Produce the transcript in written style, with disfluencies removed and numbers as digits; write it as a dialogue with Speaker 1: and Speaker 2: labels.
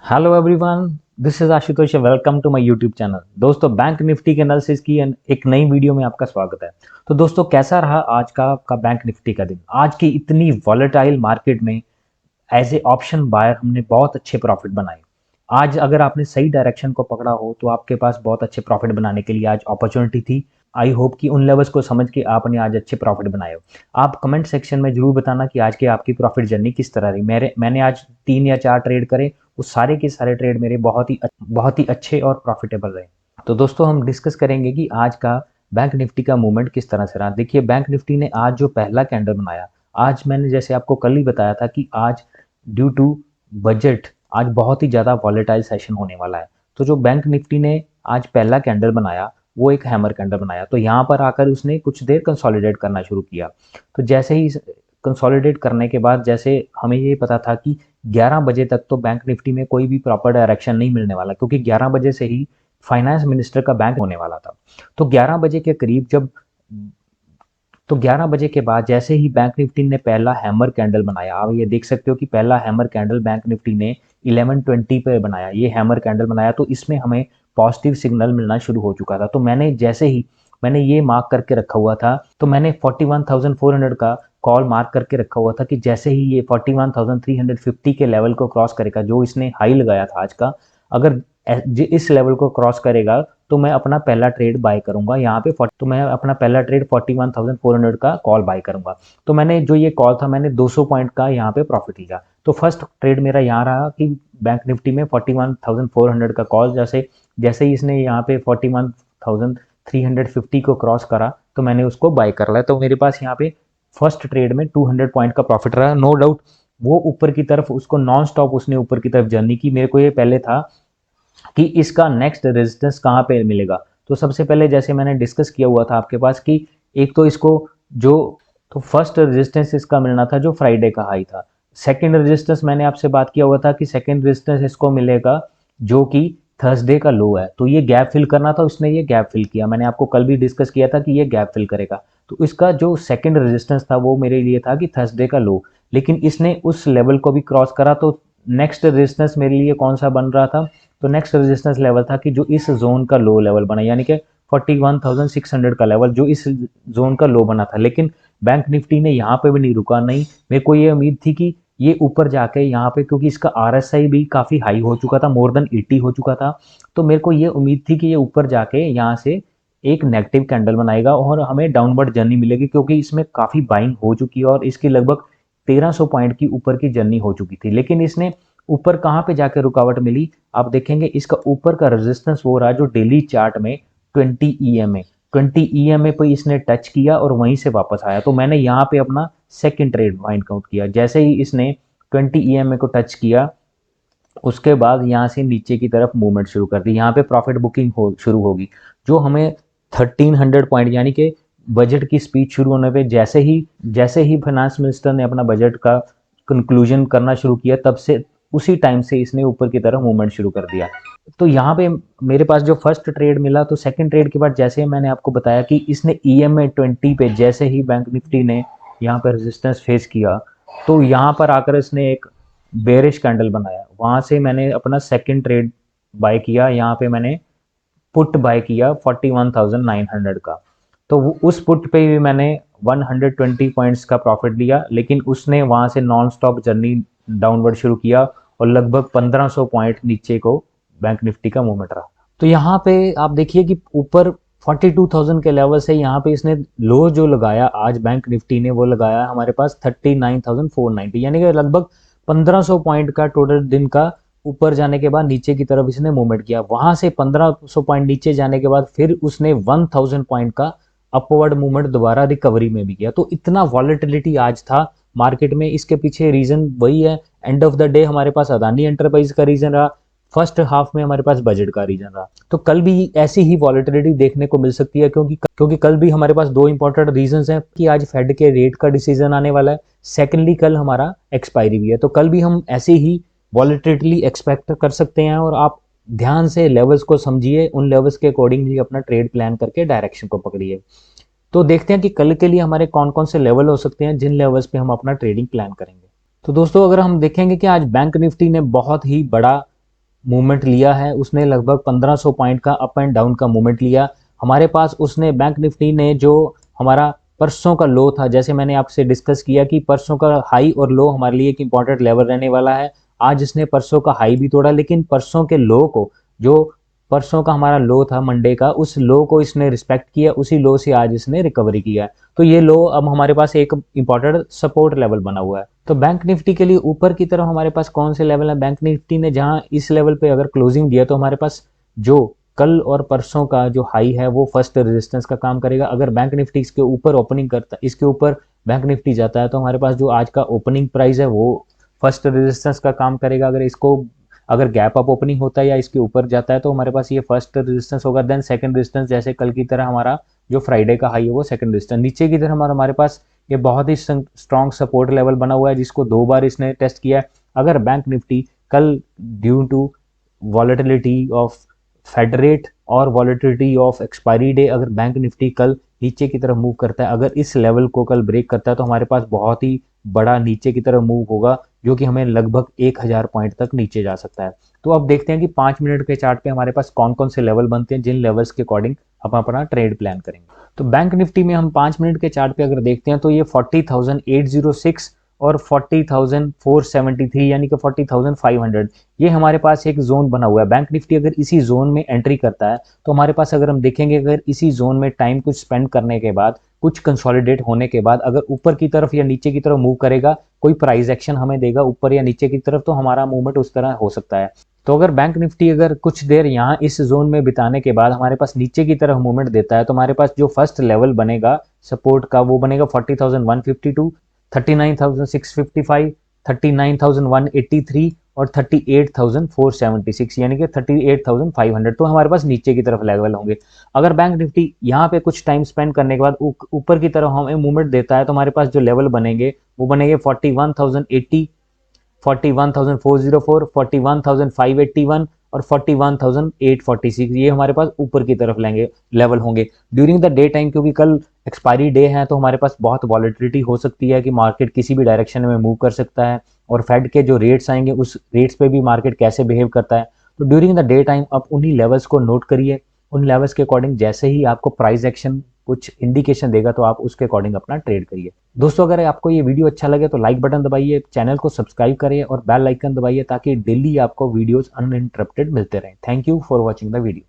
Speaker 1: Hello everyone, this is Ashutosh. Welcome to my YouTube channel. दोस्तों, Bank Nifty के analysis की एक नई वीडियो में आपका स्वागत है। तो दोस्तों, कैसा रहा आज का आपका बैंक निफ्टी का दिन? आज की इतनी वॉलेटाइल मार्केट में एज ए ऑप्शन बायर हमने बहुत अच्छे प्रॉफिट बनाए। आज अगर आपने सही डायरेक्शन को पकड़ा हो तो आपके पास बहुत अच्छे प्रॉफिट बनाने के लिए आज अपॉर्चुनिटी थी। आई होप कि उन लेवल्स को समझ के आपने आज अच्छे प्रॉफिट बनाए हो। आप कमेंट सेक्शन में जरूर बताना कि आज की आपकी प्रॉफिट जर्नी किस तरह रही। मैंने आज 3 या 4 ट्रेड करे, वो सारे के सारे ट्रेड मेरे बहुत ही अच्छे और प्रॉफिटेबल रहे। तो दोस्तों, हम डिस्कस करेंगे कि आज का बैंक निफ्टी का मूवमेंट किस तरह से रहा। देखिए, बैंक निफ्टी ने आज जो पहला कैंडल बनाया, आज मैंने जैसे आपको कल ही बताया था कि आज ड्यू टू बजट आज बहुत ही ज़्यादा वॉलेटाइल सेशन होने वाला है। तो जो बैंक निफ्टी ने आज पहला कैंडल बनाया वो एक हैमर कैंडल बनाया। तो यहाँ पर आकर उसने कुछ देर कंसोलिडेट करना शुरू किया। तो जैसे ही कंसोलिडेट करने के बाद जैसे हमें ये पता था कि 11 बजे तक तो बैंक निफ्टी में कोई भी प्रॉपर डायरेक्शन नहीं मिलने वाला, क्योंकि 11 बजे से ही फाइनेंस मिनिस्टर का बैंक होने वाला था। तो 11 बजे के करीब जब तो 11 बजे के बाद जैसे ही बैंक निफ्टी ने पहला हैमर कैंडल बनाया, आप ये देख सकते हो कि पहला हैमर कैंडल बैंक निफ्टी ने 1120 पे बनाया। ये हैमर कैंडल बनाया तो इसमें हमें पॉजिटिव सिग्नल मिलना शुरू हो चुका था। तो मैंने ये मार्क करके रखा हुआ था। तो मैंने 41,400 का कॉल मार्क करके रखा हुआ था कि जैसे ही ये 41,350 के लेवल को क्रॉस करेगा, जो इसने हाई लगाया था आज का, अगर इस लेवल को क्रॉस करेगा तो मैं अपना पहला ट्रेड बाय करूंगा यहाँ पे। तो मैं अपना पहला ट्रेड 41,400 का कॉल बाय करूंगा। तो मैंने जो ये कॉल था, मैंने 200 पॉइंट का यहाँ पे प्रॉफिट लिया। तो फर्स्ट ट्रेड मेरा यहाँ रहा कि बैंक निफ्टी में 41,400 का कॉल जैसे जैसे ही इसने यहाँ पे 41,350 को क्रॉस करा तो मैंने उसको बाय कर लिया। तो मेरे पास यहाँ पे फर्स्ट ट्रेड में 200 पॉइंट का प्रॉफिट रहा। नो डाउट वो ऊपर की तरफ उसको नॉन स्टॉप उसने ऊपर की तरफ जर्नी की। मेरे को ये पहले था कि इसका नेक्स्ट रेजिस्टेंस कहाँ पे मिलेगा। तो सबसे पहले जैसे मैंने डिस्कस किया हुआ था आपके पास कि एक तो इसको जो तो फर्स्ट रेजिस्टेंस इसका मिलना था जो फ्राइडे का हाई था। सेकंड रेजिस्टेंस मैंने आपसे बात किया हुआ था कि सेकंड रेजिस्टेंस इसको मिलेगा जो कि थर्सडे का लो है। तो ये गैप फिल करना था, उसने ये गैप फिल किया। मैंने आपको कल भी डिस्कस किया था कि ये गैप फिल करेगा। तो इसका जो सेकंड रेजिस्टेंस था वो मेरे लिए था कि थर्सडे का लो, लेकिन इसने उस लेवल को भी क्रॉस करा। तो नेक्स्ट रेजिस्टेंस मेरे लिए कौन सा बन रहा था? तो नेक्स्ट रेजिस्टेंस लेवल था कि जो इस जोन का लो लेवल बना, यानी कि 41,600 का लेवल जो इस जोन का लो बना था। लेकिन बैंक निफ्टी ने यहाँ पे भी नहीं रुका। नहीं, मेरे को ये उम्मीद थी कि ये ऊपर जाके यहाँ पे, क्योंकि इसका आरएसआई भी काफ़ी हाई हो चुका था, मोर देन 80 हो चुका था। तो मेरे को ये उम्मीद थी कि ये ऊपर जाके यहाँ से एक नेगेटिव कैंडल बनाएगा और हमें डाउनवर्ड जर्नी मिलेगी, क्योंकि इसमें काफ़ी बाइंग हो चुकी है और इसकी लगभग 1300 पॉइंट की ऊपर की जर्नी हो चुकी थी। लेकिन इसने ऊपर कहाँ पे जाके रुकावट मिली? आप देखेंगे इसका ऊपर का रेजिस्टेंस वो रहा जो डेली चार्ट में 20 EMA पे इसने टच किया और वहीं से वापस आया। तो मैंने यहाँ पे अपना सेकंड ट्रेड फाइंड आउट किया। जैसे ही इसने 20 EMA को टच किया, उसके बाद यहाँ से नीचे की तरफ मूवमेंट शुरू कर दी। यहाँ पे प्रॉफिट बुकिंग शुरू होगी, जो हमें 1300 पॉइंट, यानी कि बजट की स्पीच शुरू होने पे जैसे ही फाइनेंस मिनिस्टर ने अपना बजट का कंक्लूजन करना शुरू किया, तब से उसी टाइम से इसने ऊपर की तरफ मूवमेंट शुरू कर दिया। तो यहाँ पे मेरे पास जो फर्स्ट ट्रेड मिला, तो सेकंड ट्रेड के बाद जैसे मैंने आपको बताया कि इसने EMA 20 पे जैसे ही बैंक निफ्टी ने यहाँ पर रेजिस्टेंस फेस किया, तो यहाँ पर आकर इसने एक बेरिश कैंडल बनाया। वहाँ से मैंने अपना सेकंड ट्रेड बाय किया। यहाँ पे मैंने पुट बाय किया 41,900 का। तो उस पुट पे भी मैंने 120 पॉइंट्स का प्रॉफिट लिया, लेकिन उसने वहाँ से नॉन स्टॉप जर्नी डाउनवर्ड शुरू किया और लगभग 1500 पॉइंट नीचे को बैंक निफ्टी का मूवमेंट रहा। तो यहाँ पे आप देखिए कि ऊपर 42,000 के लेवल से यहाँ पे इसने लो जो लगाया आज बैंक निफ्टी ने, वो लगाया हमारे पास 39,490, यानी कि लगभग 1500 पॉइंट का टोटल दिन का ऊपर जाने के बाद नीचे की तरफ इसने मूवमेंट किया। वहां से 1500 पॉइंट नीचे जाने के बाद फिर उसने 1000 पॉइंट का अपवर्ड मूवमेंट दोबारा रिकवरी में भी किया। तो इतना वॉलेटिलिटी आज था मार्केट में। इसके पीछे रीजन वही है, एंड ऑफ द डे हमारे पास अदानी एंटरप्राइज का रीजन रहा, फर्स्ट हाफ में हमारे पास बजट का रीजन रहा। तो कल भी ऐसी ही वॉलेटिलिटी देखने को मिल सकती है, क्योंकि कल भी हमारे पास दो इंपॉर्टेंट रीजन हैं कि आज फेड के रेट का डिसीजन आने वाला है, सेकेंडली कल हमारा एक्सपायरी भी है। तो कल भी हम ऐसे ही वॉलेटिलिटी एक्सपेक्ट कर सकते हैं। और आप ध्यान से लेवल्स को समझिए, उन लेवल्स के अकॉर्डिंगली अपना ट्रेड प्लान करके डायरेक्शन को पकड़िए। तो देखते हैं कि कल के लिए हमारे कौन कौन से लेवल हो सकते हैं जिन लेवल्स पे हम अपना ट्रेडिंग प्लान करेंगे। तो दोस्तों, अगर हम देखेंगे कि आज बैंक निफ्टी ने बहुत ही बड़ा मूवमेंट लिया है, उसने लगभग 1500 पॉइंट का अप एंड डाउन का मूवमेंट लिया हमारे पास। उसने बैंक निफ्टी ने जो हमारा परसों का लो था, जैसे मैंने आपसे डिस्कस किया कि परसों का हाई और लो हमारे लिए एक इंपॉर्टेंट लेवल रहने वाला है। आज इसने परसों का हाई भी तोड़ा, लेकिन परसों के लो को, जो परसों का हमारा लो था मंडे का, उस लो को इसने रिस्पेक्ट किया, उसी लो से आज इसने रिकवरी किया है। तो ये लो अब हमारे पास एक इंपॉर्टेंट सपोर्ट लेवल बना हुआ है। तो बैंक निफ्टी के लिए ऊपर की तरफ हमारे पास कौन से लेवल है? बैंक निफ्टी ने जहां इस लेवल पे अगर क्लोजिंग दिया तो हमारे पास जो कल और परसों का जो हाई है वो फर्स्ट रेजिस्टेंस का काम करेगा। अगर बैंक निफ्टी इसके ऊपर ओपनिंग करता, इसके ऊपर बैंक निफ्टी जाता है तो हमारे पास जो आज का ओपनिंग प्राइस है वो फर्स्ट रेजिस्टेंस का काम करेगा। अगर इसको, अगर गैप अप ओपनिंग होता है या इसके ऊपर जाता है तो हमारे पास ये फर्स्ट रेजिस्टेंस होगा। देन सेकंड रेजिस्टेंस, जैसे कल की तरह हमारा जो फ्राइडे का हाई है वो सेकंड रेजिस्टेंस। नीचे की तरह हमारे पास ये बहुत ही स्ट्रॉन्ग सपोर्ट लेवल बना हुआ है, जिसको 2 बार इसने टेस्ट किया है। अगर बैंक निफ्टी कल due to volatility of Fed rate और वॉलेटिलिटी ऑफ एक्सपायरी डे, अगर बैंक निफ्टी कल नीचे की तरफ मूव करता है, अगर इस लेवल को कल ब्रेक करता है तो हमारे पास बहुत ही बड़ा नीचे की तरफ मूव होगा, जो कि हमें लगभग 1000 पॉइंट तक नीचे जा सकता है। तो अब देखते हैं कि 5 मिनट के चार्ट पे हमारे पास कौन कौन से लेवल बनते हैं, जिन लेवल्स के अकॉर्डिंग हम अपना ट्रेड प्लान करेंगे। तो बैंक निफ्टी में हम 5 मिनट के चार्ट पे अगर देखते हैं तो ये 40,806 और 40,473 यानी कि 40,500, ये हमारे पास एक जोन बना हुआ है। बैंक निफ्टी अगर इसी जोन में एंट्री करता है तो हमारे पास, अगर हम देखेंगे, अगर इसी जोन में टाइम कुछ स्पेंड करने के बाद, कुछ कंसोलिडेट होने के बाद अगर ऊपर की तरफ या नीचे की तरफ मूव करेगा, कोई प्राइस एक्शन हमें देगा ऊपर या नीचे की तरफ, तो हमारा मूवमेंट उस तरह हो सकता है। तो अगर बैंक निफ्टी अगर कुछ देर यहाँ इस जोन में बिताने के बाद हमारे पास नीचे की तरफ मूवमेंट देता है तो हमारे पास जो फर्स्ट लेवल बनेगा सपोर्ट का वो बनेगा 40,152, 39,655, 39,183 और 38,476 यानी कि 38,500। तो हमारे पास नीचे की तरफ लेवल होंगे। अगर बैंक निफ्टी यहाँ पे कुछ टाइम स्पेंड करने के बाद ऊपर की तरफ हमें मूवमेंट देता है तो हमारे पास जो लेवल बनेंगे वो बनेंगे 41,080, 41,404, 41,581 और 41,846। ये हमारे पास ऊपर की तरफ लेंगे लेवल होंगे ड्यूरिंग द डे टाइम, क्योंकि कल एक्सपायरी डे है तो हमारे पास बहुत वॉलेटिलिटी हो सकती है कि मार्केट किसी भी डायरेक्शन में मूव कर सकता है, और फेड के जो रेट्स आएंगे उस रेट्स पे भी मार्केट कैसे बिहेव करता है। तो ड्यूरिंग द डे टाइम आप उन्हीं लेवल्स को नोट करिए, उन लेवल्स के अकॉर्डिंग जैसे ही आपको प्राइस एक्शन कुछ इंडिकेशन देगा तो आप उसके अकॉर्डिंग अपना ट्रेड करिए। दोस्तों, अगर आपको ये वीडियो अच्छा लगे तो लाइक बटन दबाइए, चैनल को सब्सक्राइब करिए और बेल आइकन दबाइए ताकि डेली आपको वीडियोस अनइंटरप्टेड मिलते रहें। Thank you for watching the video.